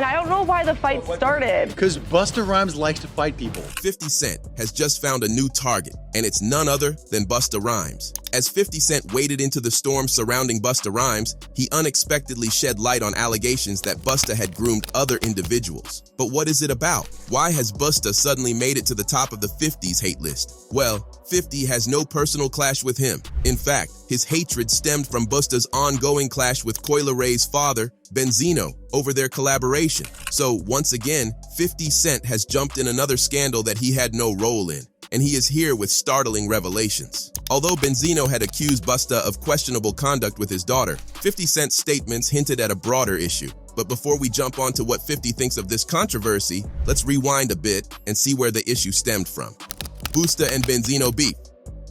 and I don't know why the fight started. Because Busta Rhymes likes to fight people. 50 Cent has just found a new target, and it's none other than Busta Rhymes. As 50 Cent waded into the storm surrounding Busta Rhymes, he unexpectedly shed light on allegations that Busta had groomed other individuals. But what is it about? Why has Busta suddenly made it to the top of the 50's hate list? Well, 50 has no personal clash with him. In fact, his hatred stemmed from Busta's ongoing clash with Coi Leray's father, Benzino, over their collaboration. So once again, 50 Cent has jumped in another scandal that he had no role in, and he is here with startling revelations. Although Benzino had accused Busta of questionable conduct with his daughter, 50 Cent's statements hinted at a broader issue. But before we jump on to what 50 thinks of this controversy, let's rewind a bit and see where the issue stemmed from. Busta and Benzino beef.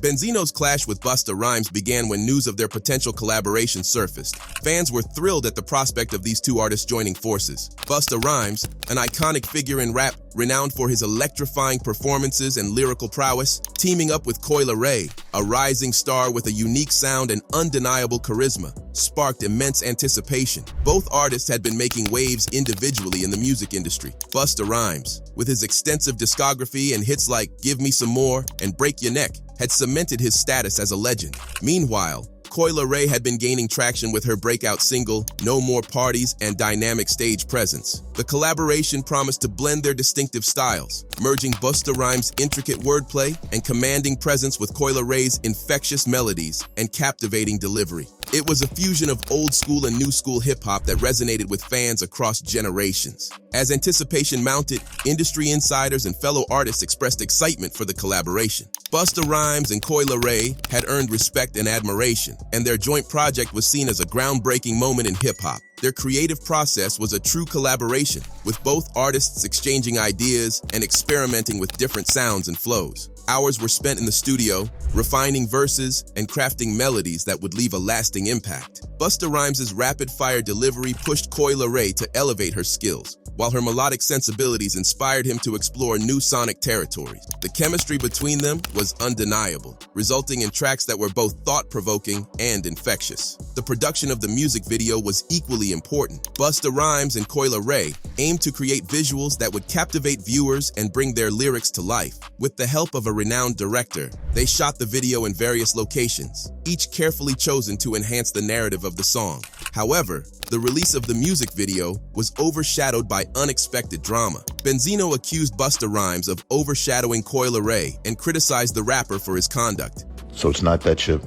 Benzino's clash with Busta Rhymes began when news of their potential collaboration surfaced. Fans were thrilled at the prospect of these two artists joining forces. Busta Rhymes, an iconic figure in rap renowned for his electrifying performances and lyrical prowess, teaming up with Coi Leray, a rising star with a unique sound and undeniable charisma, sparked immense anticipation. Both artists had been making waves individually in the music industry. Busta Rhymes, with his extensive discography and hits like Give Me Some More and Break Your Neck, had cemented his status as a legend. Meanwhile, Coi Leray had been gaining traction with her breakout single, No More Parties, and dynamic stage presence. The collaboration promised to blend their distinctive styles, merging Busta Rhymes' intricate wordplay and commanding presence with Coi Leray's infectious melodies and captivating delivery. It was a fusion of old school and new school hip-hop that resonated with fans across generations. As anticipation mounted, industry insiders and fellow artists expressed excitement for the collaboration. Busta Rhymes and Coi Leray had earned respect and admiration, and their joint project was seen as a groundbreaking moment in hip-hop. Their creative process was a true collaboration, with both artists exchanging ideas and experimenting with different sounds and flows. Hours were spent in the studio, refining verses and crafting melodies that would leave a lasting impact. Busta Rhymes' rapid-fire delivery pushed Coi Leray to elevate her skills, while her melodic sensibilities inspired him to explore new sonic territories. The chemistry between them was undeniable, resulting in tracks that were both thought-provoking and infectious. The production of the music video was equally important. Busta Rhymes and Coi Leray aimed to create visuals that would captivate viewers and bring their lyrics to life. With the help of a renowned director, they shot the video in various locations, each carefully chosen to enhance the narrative of the song. However, the release of the music video was overshadowed by unexpected drama. Benzino accused Busta Rhymes of overshadowing Coi Leray and criticized the rapper for his conduct. So it's not that you're,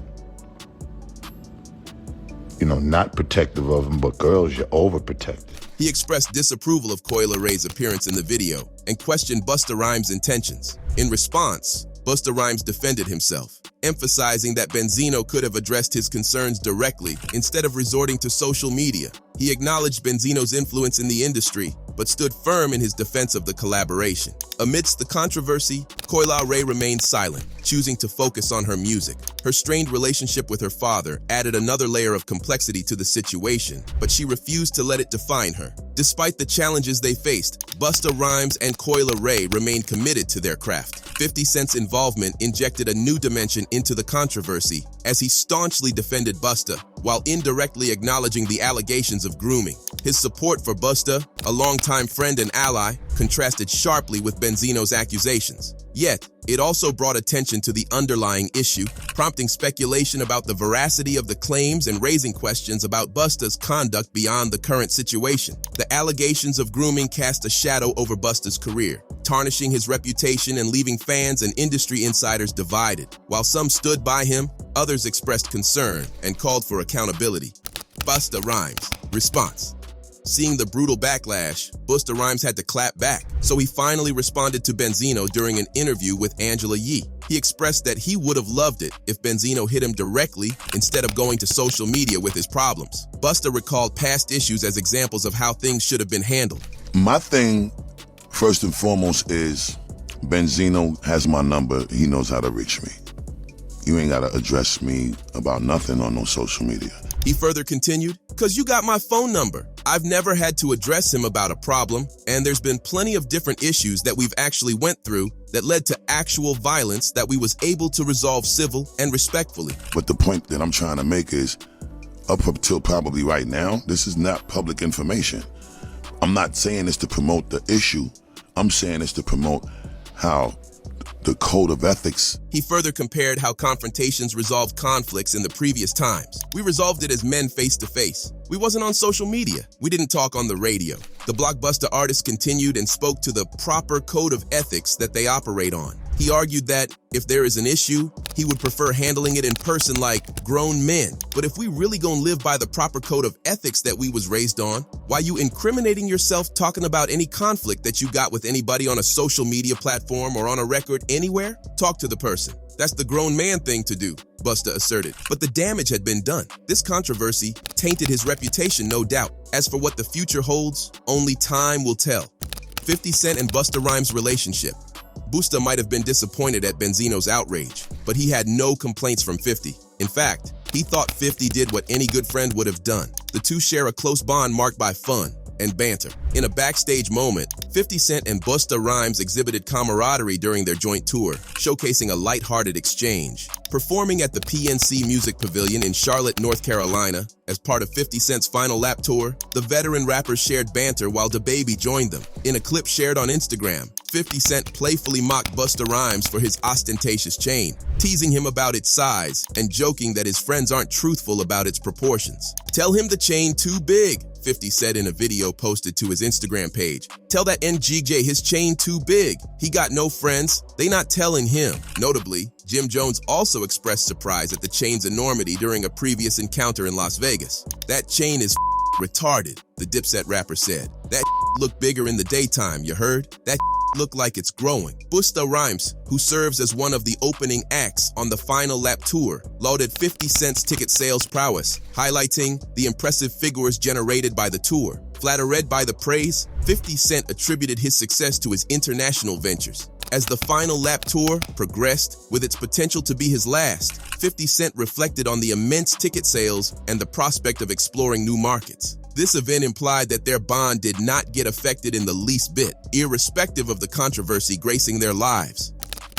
not protective of them, but girls, you're overprotected. He expressed disapproval of Coi Leray's appearance in the video and questioned Busta Rhymes' intentions. In response, Busta Rhymes defended himself, emphasizing that Benzino could have addressed his concerns directly instead of resorting to social media. He acknowledged Benzino's influence in the industry, but stood firm in his defense of the collaboration. Amidst the controversy, Coi Leray remained silent, choosing to focus on her music. Her strained relationship with her father added another layer of complexity to the situation, but she refused to let it define her. Despite the challenges they faced, Busta Rhymes and Coi Leray remained committed to their craft. 50 Cent's involvement injected a new dimension into the controversy as he staunchly defended Busta, while indirectly acknowledging the allegations of grooming. His support for Busta, a longtime friend and ally, contrasted sharply with Benzino's accusations. Yet, it also brought attention to the underlying issue, prompting speculation about the veracity of the claims and raising questions about Busta's conduct beyond the current situation. The allegations of grooming cast a shadow over Busta's career, tarnishing his reputation and leaving fans and industry insiders divided. While some stood by him, others expressed concern and called for accountability. Busta Rhymes' response. Seeing the brutal backlash, Busta Rhymes had to clap back, so he finally responded to Benzino during an interview with Angela Yee. He expressed that he would have loved it if Benzino hit him directly instead of going to social media with his problems. Busta recalled past issues as examples of how things should have been handled. My thing, first and foremost, is Benzino has my number. He knows how to reach me. You ain't gotta address me about nothing on no social media. He further continued, "'Cause you got my phone number. I've never had to address him about a problem, and there's been plenty of different issues that we've actually went through that led to actual violence that we was able to resolve civil and respectfully." But the point that I'm trying to make is, up until probably right now, this is not public information. I'm not saying this to promote the issue. I'm saying this to promote how the code of ethics. He further compared how confrontations resolved conflicts in the previous times. We resolved it as men face to face. We wasn't on social media. We didn't talk on the radio. The Blockbuster artist continued and spoke to the proper code of ethics that they operate on. He argued that if there is an issue, he would prefer handling it in person like grown men. But if we really gonna live by the proper code of ethics that we was raised on, why you incriminating yourself talking about any conflict that you got with anybody on a social media platform or on a record anywhere? Talk to the person. That's the grown man thing to do, Busta asserted. But the damage had been done. This controversy tainted his reputation, no doubt. As for what the future holds, only time will tell. 50 Cent and Busta Rhymes' relationship. Busta might have been disappointed at Benzino's outrage, but he had no complaints from 50. In fact, he thought 50 did what any good friend would have done. The two share a close bond marked by fun and banter. In a backstage moment, 50 Cent and Busta Rhymes exhibited camaraderie during their joint tour, showcasing a lighthearted exchange. Performing at the PNC Music Pavilion in Charlotte, North Carolina, as part of 50 Cent's final lap tour, the veteran rappers shared banter while DaBaby joined them. In a clip shared on Instagram, 50 Cent playfully mocked Busta Rhymes for his ostentatious chain, teasing him about its size and joking that his friends aren't truthful about its proportions. "Tell him the chain too big," 50 said in a video posted to his Instagram page. "Tell that NGJ his chain too big. He got no friends. They not telling him." Notably, Jim Jones also expressed surprise at the chain's enormity during a previous encounter in Las Vegas. "That chain is retarded," the Dipset rapper said. "That look bigger in the daytime, you heard? That look like it's growing." Busta Rhymes, who serves as one of the opening acts on the final lap tour, lauded 50 Cent's ticket sales prowess, highlighting the impressive figures generated by the tour. Flattered by the praise, 50 Cent attributed his success to his international ventures. As the final lap tour progressed, with its potential to be his last, 50 Cent reflected on the immense ticket sales and the prospect of exploring new markets. This event implied that their bond did not get affected in the least bit, irrespective of the controversy gracing their lives.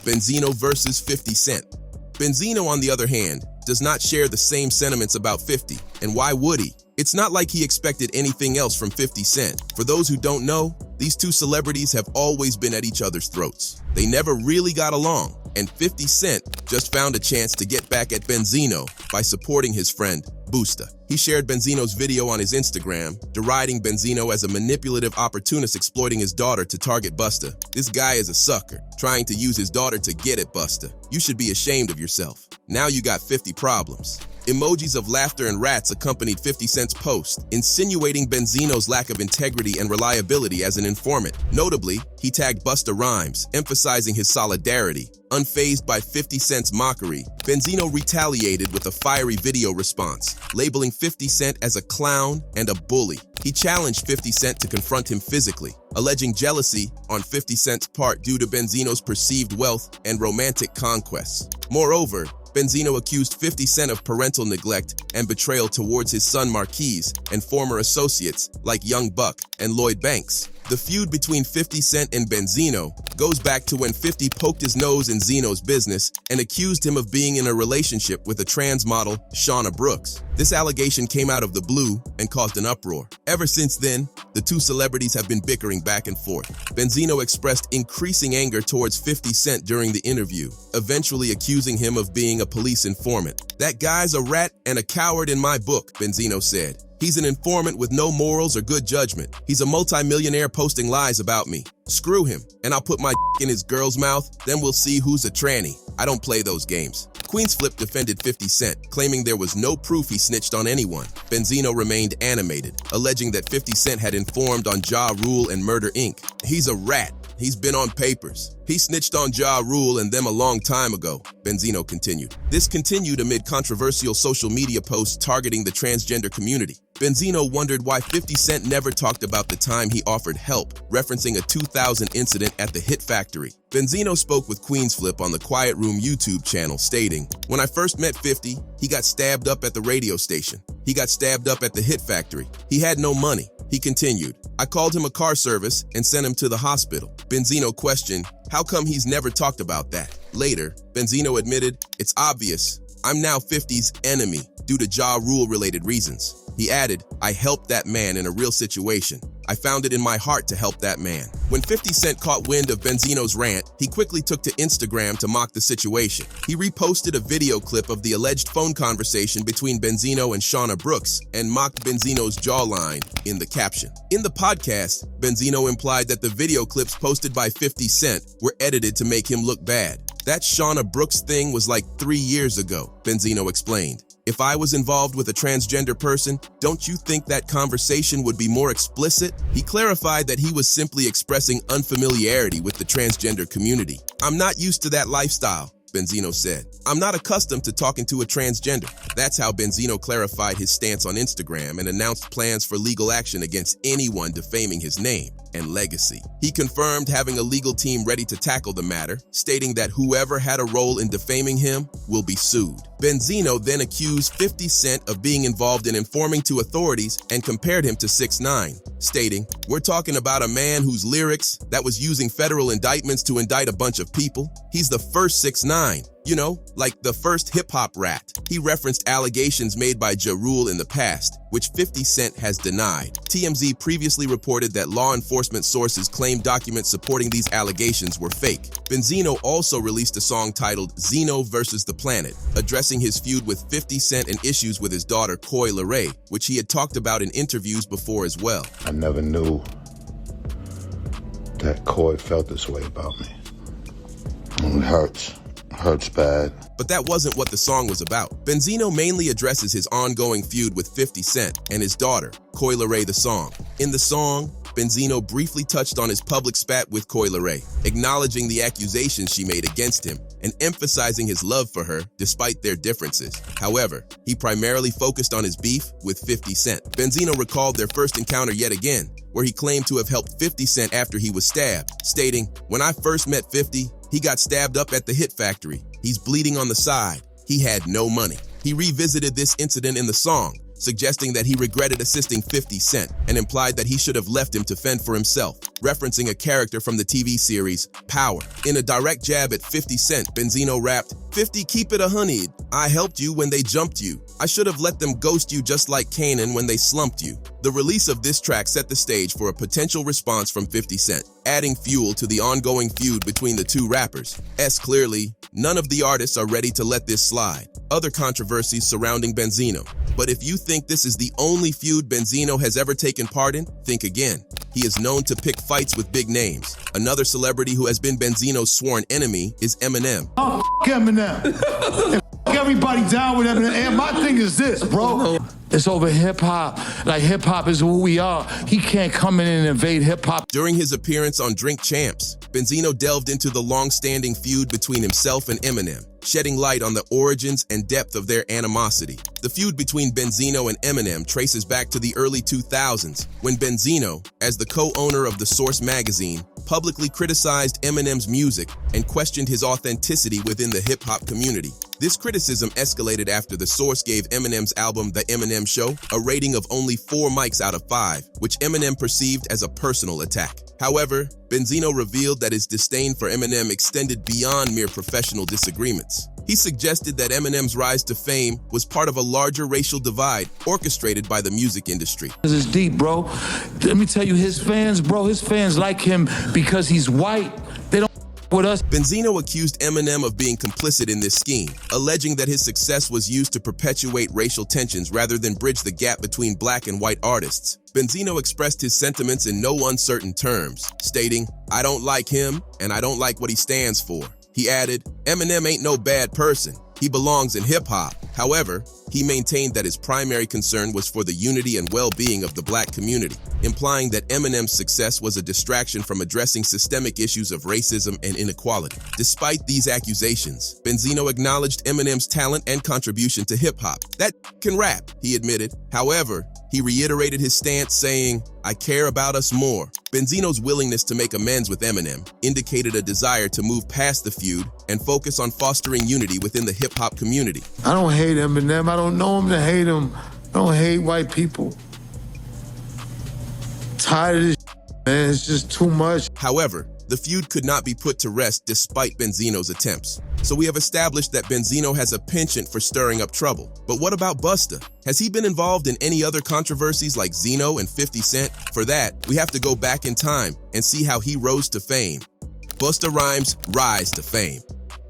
Benzino versus 50 Cent. Benzino, on the other hand, does not share the same sentiments about 50, and why would he? It's not like he expected anything else from 50 Cent. For those who don't know, these two celebrities have always been at each other's throats. They never really got along, and 50 Cent just found a chance to get back at Benzino by supporting his friend, Busta. He shared Benzino's video on his Instagram, deriding Benzino as a manipulative opportunist exploiting his daughter to target Busta. "This guy is a sucker, trying to use his daughter to get at Busta. You should be ashamed of yourself. Now you got 50 problems." Emojis of laughter and rats accompanied 50 Cent's post, insinuating Benzino's lack of integrity and reliability as an informant. Notably, he tagged Busta Rhymes, emphasizing his solidarity. Unfazed by 50 Cent's mockery, Benzino retaliated with a fiery video response, labeling 50 Cent as a clown and a bully. He challenged 50 Cent to confront him physically, alleging jealousy on 50 Cent's part due to Benzino's perceived wealth and romantic conquests. Moreover, Benzino accused 50 Cent of parental neglect and betrayal towards his son Marquise and former associates like Young Buck and Lloyd Banks. The feud between 50 Cent and Benzino goes back to when 50 poked his nose in Zeno's business and accused him of being in a relationship with a trans model, Shauna Brooks. This allegation came out of the blue and caused an uproar. Ever since then, the two celebrities have been bickering back and forth. Benzino expressed increasing anger towards 50 Cent during the interview, eventually accusing him of being a police informant. "That guy's a rat and a coward in my book," Benzino said. "He's an informant with no morals or good judgment. He's a multimillionaire posting lies about me. Screw him, and I'll put my in his girl's mouth, then we'll see who's a tranny. I don't play those games." Queensflip defended 50 Cent, claiming there was no proof he snitched on anyone. Benzino remained animated, alleging that 50 Cent had informed on Ja Rule and Murder Inc. "He's a rat. He's been on papers. He snitched on Ja Rule and them a long time ago," Benzino continued. This continued amid controversial social media posts targeting the transgender community. Benzino wondered why 50 Cent never talked about the time he offered help, referencing a 2000 incident at the Hit Factory. Benzino spoke with Queensflip on the Quiet Room YouTube channel, stating, "When I first met 50, he got stabbed up at the radio station. He got stabbed up at the Hit Factory. He had no money." He continued, "I called him a car service and sent him to the hospital." Benzino questioned, how come he's never talked about that? Later, Benzino admitted, "It's obvious. I'm now 50's enemy due to Ja Rule-related reasons. He added, I helped that man in a real situation. I found it in my heart to help that man. When 50 Cent caught wind of Benzino's rant, he quickly took to Instagram to mock the situation. He reposted a video clip of the alleged phone conversation between Benzino and Shauna Brooks and mocked Benzino's jawline in the caption. In the podcast, Benzino implied that the video clips posted by 50 Cent were edited to make him look bad. That Shauna Brooks thing was like 3 years ago, Benzino explained. If I was involved with a transgender person, don't you think that conversation would be more explicit? He clarified that he was simply expressing unfamiliarity with the transgender community. I'm not used to that lifestyle, Benzino said. I'm not accustomed to talking to a transgender. That's how Benzino clarified his stance on Instagram and announced plans for legal action against anyone defaming his name and legacy. He confirmed having a legal team ready to tackle the matter, stating that whoever had a role in defaming him will be sued. Benzino then accused 50 Cent of being involved in informing to authorities and compared him to 6ix9ine, stating, we're talking about a man whose lyrics that was using federal indictments to indict a bunch of people. He's the first 6ix9ine. You know, like the first hip-hop rat. He referenced allegations made by Ja Rule in the past, which 50 Cent has denied. TMZ previously reported that law enforcement sources claimed documents supporting these allegations were fake. Benzino also released a song titled Zeno vs. the Planet, addressing his feud with 50 Cent and issues with his daughter Coi Leray, which he had talked about in interviews before as well. I never knew that Coi felt this way about me. It hurts. Hurts bad. But that wasn't what the song was about. Benzino mainly addresses his ongoing feud with 50 Cent and his daughter, Coi Leray the song. In the song, Benzino briefly touched on his public spat with Coi Leray, acknowledging the accusations she made against him and emphasizing his love for her despite their differences. However, he primarily focused on his beef with 50 Cent. Benzino recalled their first encounter yet again, where he claimed to have helped 50 Cent after he was stabbed, stating, when I first met 50, he got stabbed up at the Hit Factory. He's bleeding on the side. He had no money. He revisited this incident in the song, suggesting that he regretted assisting 50 Cent and implied that he should have left him to fend for himself, referencing a character from the TV series Power. In a direct jab at 50 Cent, Benzino rapped, 50, keep it 100. I helped you when they jumped you. I should have let them ghost you just like Kanan when they slumped you. The release of this track set the stage for a potential response from 50 Cent, adding fuel to the ongoing feud between the two rappers. Clearly, none of the artists are ready to let this slide. Other controversies surrounding Benzino. But if you think this is the only feud Benzino has ever taken part in, think again. He is known to pick fights with big names. Another celebrity who has been Benzino's sworn enemy is Eminem. Oh, Eminem. Everybody down with Eminem. And my thing is this, bro. It's over hip-hop. Like, hip-hop is who we are. He can't come in and invade hip-hop. During his appearance on Drink Champs, Benzino delved into the long-standing feud between himself and Eminem, shedding light on the origins and depth of their animosity. The feud between Benzino and Eminem traces back to the early 2000s, when Benzino, as the co-owner of The Source magazine, publicly criticized Eminem's music and questioned his authenticity within the hip-hop community. This criticism escalated after The Source gave Eminem's album The Eminem Show a rating of only 4 mics out of 5, which Eminem perceived as a personal attack. However, Benzino revealed that his disdain for Eminem extended beyond mere professional disagreements. He suggested that Eminem's rise to fame was part of a larger racial divide orchestrated by the music industry. This is deep, bro. Let me tell you, his fans like him because he's white. They don't with us. Benzino accused Eminem of being complicit in this scheme, alleging that his success was used to perpetuate racial tensions rather than bridge the gap between black and white artists. Benzino expressed his sentiments in no uncertain terms, stating, I don't like him and I don't like what he stands for. He added, Eminem ain't no bad person. He belongs in hip-hop. However, he maintained that his primary concern was for the unity and well-being of the black community, implying that Eminem's success was a distraction from addressing systemic issues of racism and inequality. Despite these accusations, Benzino acknowledged Eminem's talent and contribution to hip-hop. That can rap, he admitted. However, he reiterated his stance, saying, I care about us more. Benzino's willingness to make amends with Eminem indicated a desire to move past the feud and focus on fostering unity within the hip-hop community. I don't hate Eminem. I don't know him to hate him. I don't hate white people. Tired of this, man. It's just too much. However, the feud could not be put to rest despite Benzino's attempts. So we have established that Benzino has a penchant for stirring up trouble. But what about Busta? Has he been involved in any other controversies like Zeno and 50 Cent? For that, we have to go back in time and see how he rose to fame. Busta Rhymes' rise to fame.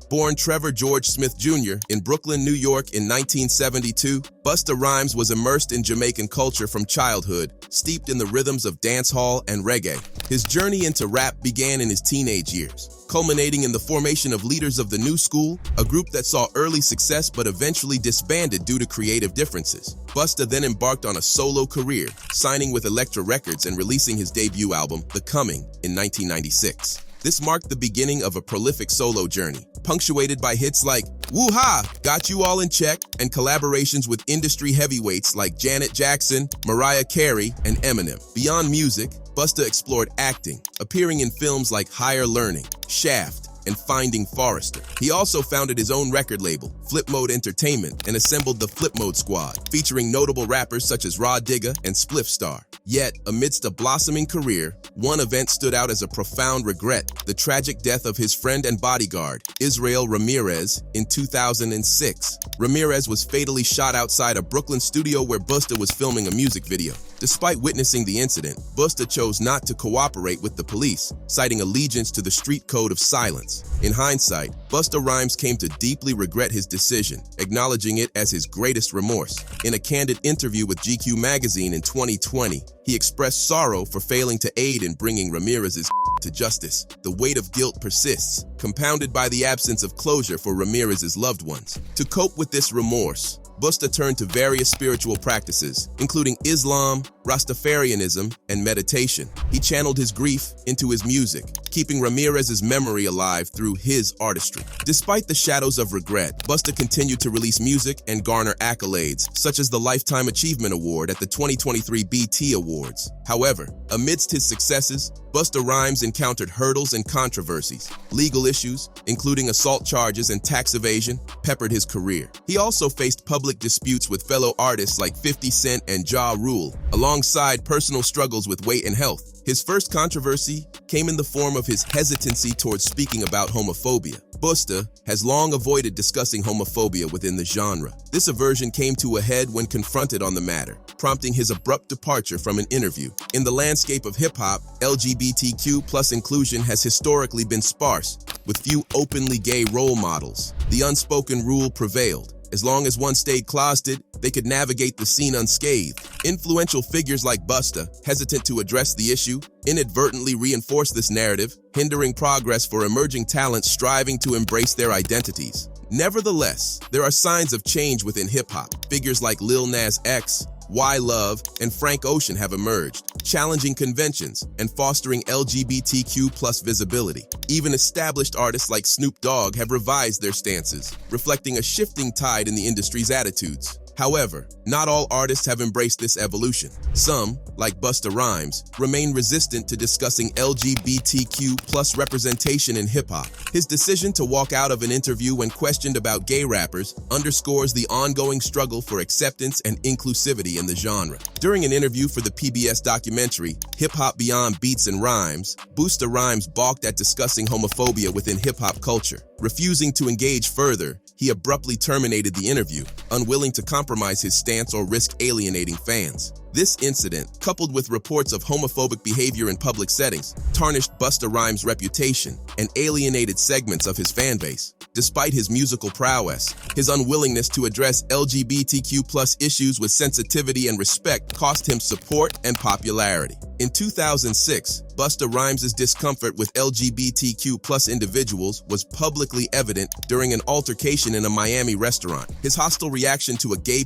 Born Trevor George Smith Jr. in Brooklyn, New York in 1972, Busta Rhymes was immersed in Jamaican culture from childhood, steeped in the rhythms of dancehall and reggae. His journey into rap began in his teenage years, culminating in the formation of Leaders of the New School, a group that saw early success but eventually disbanded due to creative differences. Busta then embarked on a solo career, signing with Elektra Records and releasing his debut album, The Coming, in 1996. This marked the beginning of a prolific solo journey, punctuated by hits like Woo-Ha, Got You All in Check, and collaborations with industry heavyweights like Janet Jackson, Mariah Carey, and Eminem. Beyond music, Busta explored acting, appearing in films like Higher Learning, Shaft, and Finding Forrester. He also founded his own record label, Flip Mode Entertainment, and assembled the Flip Mode Squad, featuring notable rappers such as Raw Digga and Spliff Star. Yet, amidst a blossoming career, one event stood out as a profound regret: the tragic death of his friend and bodyguard, Israel Ramirez, in 2006. Ramirez was fatally shot outside a Brooklyn studio where Busta was filming a music video. Despite witnessing the incident, Busta chose not to cooperate with the police, citing allegiance to the street code of silence. In hindsight, Busta Rhymes came to deeply regret his decision, acknowledging it as his greatest remorse. In a candid interview with GQ magazine in 2020, he expressed sorrow for failing to aid in bringing Ramirez's to justice. The weight of guilt persists, compounded by the absence of closure for Ramirez's loved ones. To cope with this remorse, Busta turned to various spiritual practices, including Islam, Rastafarianism, and meditation. He channeled his grief into his music, keeping Ramirez's memory alive through his artistry. Despite the shadows of regret, Busta continued to release music and garner accolades, such as the Lifetime Achievement Award at the 2023 BET Awards. However, amidst his successes, Busta Rhymes encountered hurdles and controversies. Legal issues, including assault charges and tax evasion, peppered his career. He also faced public disputes with fellow artists like 50 Cent and Ja Rule, alongside personal struggles with weight and health. His first controversy came in the form of his hesitancy towards speaking about homophobia. Busta has long avoided discussing homophobia within the genre. This aversion came to a head when confronted on the matter, prompting his abrupt departure from an interview. In the landscape of hip-hop, LGBTQ+ inclusion has historically been sparse, with few openly gay role models. The unspoken rule prevailed: as long as one stayed closeted, they could navigate the scene unscathed. Influential figures like Busta, hesitant to address the issue, inadvertently reinforce this narrative, hindering progress for emerging talents striving to embrace their identities. Nevertheless, there are signs of change within hip-hop. Figures like Lil Nas X, Y Love, and Frank Ocean have emerged, challenging conventions and fostering LGBTQ+ visibility. Even established artists like Snoop Dogg have revised their stances, reflecting a shifting tide in the industry's attitudes. However, not all artists have embraced this evolution. Some, like Busta Rhymes, remain resistant to discussing LGBTQ+ representation in hip-hop. His decision to walk out of an interview when questioned about gay rappers underscores the ongoing struggle for acceptance and inclusivity in the genre. During an interview for the PBS documentary, Hip Hop Beyond Beats and Rhymes, Busta Rhymes balked at discussing homophobia within hip-hop culture. Refusing to engage further, he abruptly terminated the interview, unwilling to compromise his stance or risk alienating fans. This incident, coupled with reports of homophobic behavior in public settings, tarnished Busta Rhymes' reputation and alienated segments of his fan base. Despite his musical prowess, his unwillingness to address LGBTQ+ issues with sensitivity and respect cost him support and popularity. In 2006, Busta Rhymes' discomfort with LGBTQ+ individuals was publicly evident during an altercation in a Miami restaurant. His hostile reaction to a gay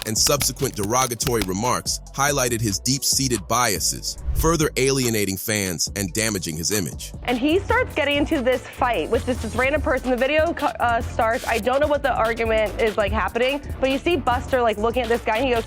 and subsequent derogatory remarks highlighted his deep-seated biases, further alienating fans and damaging his image. And he starts getting into this fight with this random person. The video starts. I don't know what the argument is happening, but you see Buster looking at this guy and he goes,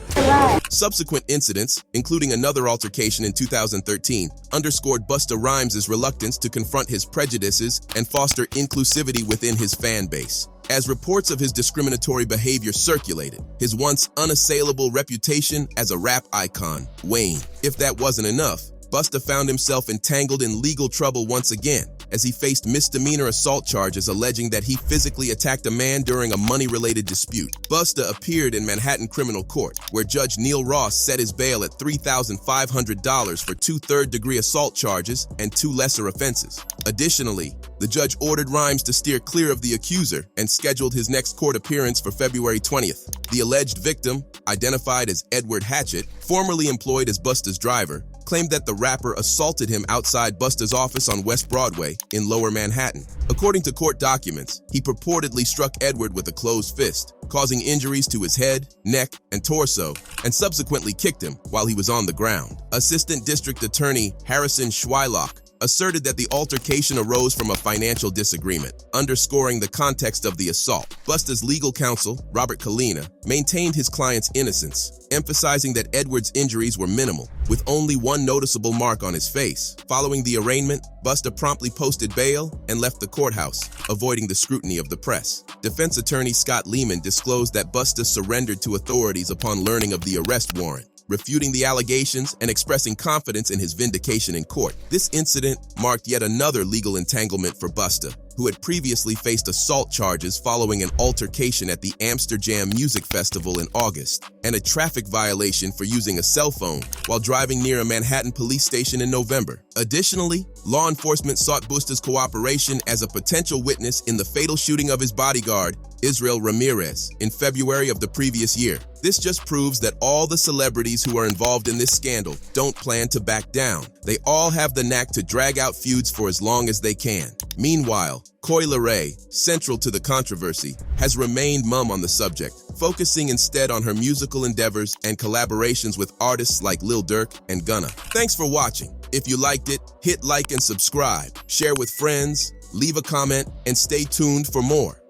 Subsequent incidents, including another altercation in 2013, underscored Busta Rhymes' reluctance to confront his prejudices and foster inclusivity within his fan base. As reports of his discriminatory behavior circulated, his once unassailable reputation as a rap icon waned. If that wasn't enough, Busta found himself entangled in legal trouble once again, as he faced misdemeanor assault charges alleging that he physically attacked a man during a money-related dispute. Busta appeared in Manhattan criminal court, where Judge Neil Ross set his bail at $3,500 for 2 third-degree assault charges and 2 lesser offenses. Additionally, the judge ordered Rhymes to steer clear of the accuser and scheduled his next court appearance for February 20th. The alleged victim, identified as Edward Hatchett, formerly employed as Busta's driver, claimed that the rapper assaulted him outside Busta's office on West Broadway in Lower Manhattan. According to court documents, he purportedly struck Edward with a closed fist, causing injuries to his head, neck, and torso, and subsequently kicked him while he was on the ground. Assistant District Attorney Harrison Schweilock asserted that the altercation arose from a financial disagreement, underscoring the context of the assault. Busta's legal counsel, Robert Kalina, maintained his client's innocence, emphasizing that Edward's injuries were minimal, with only one noticeable mark on his face. Following the arraignment, Busta promptly posted bail and left the courthouse, avoiding the scrutiny of the press. Defense attorney Scott Lehman disclosed that Busta surrendered to authorities upon learning of the arrest warrant, refuting the allegations and expressing confidence in his vindication in court. This incident marked yet another legal entanglement for Busta, who had previously faced assault charges following an altercation at the Amsterdam Music Festival in August, and a traffic violation for using a cell phone while driving near a Manhattan police station in November. Additionally, law enforcement sought Busta's cooperation as a potential witness in the fatal shooting of his bodyguard, Israel Ramirez, in February of the previous year. This just proves that all the celebrities who are involved in this scandal don't plan to back down. They all have the knack to drag out feuds for as long as they can. Meanwhile, Coi Leray, central to the controversy, has remained mum on the subject, focusing instead on her musical endeavors and collaborations with artists like Lil Durk and Gunna. Thanks for watching. If you liked it, hit like and subscribe, share with friends, leave a comment, and stay tuned for more.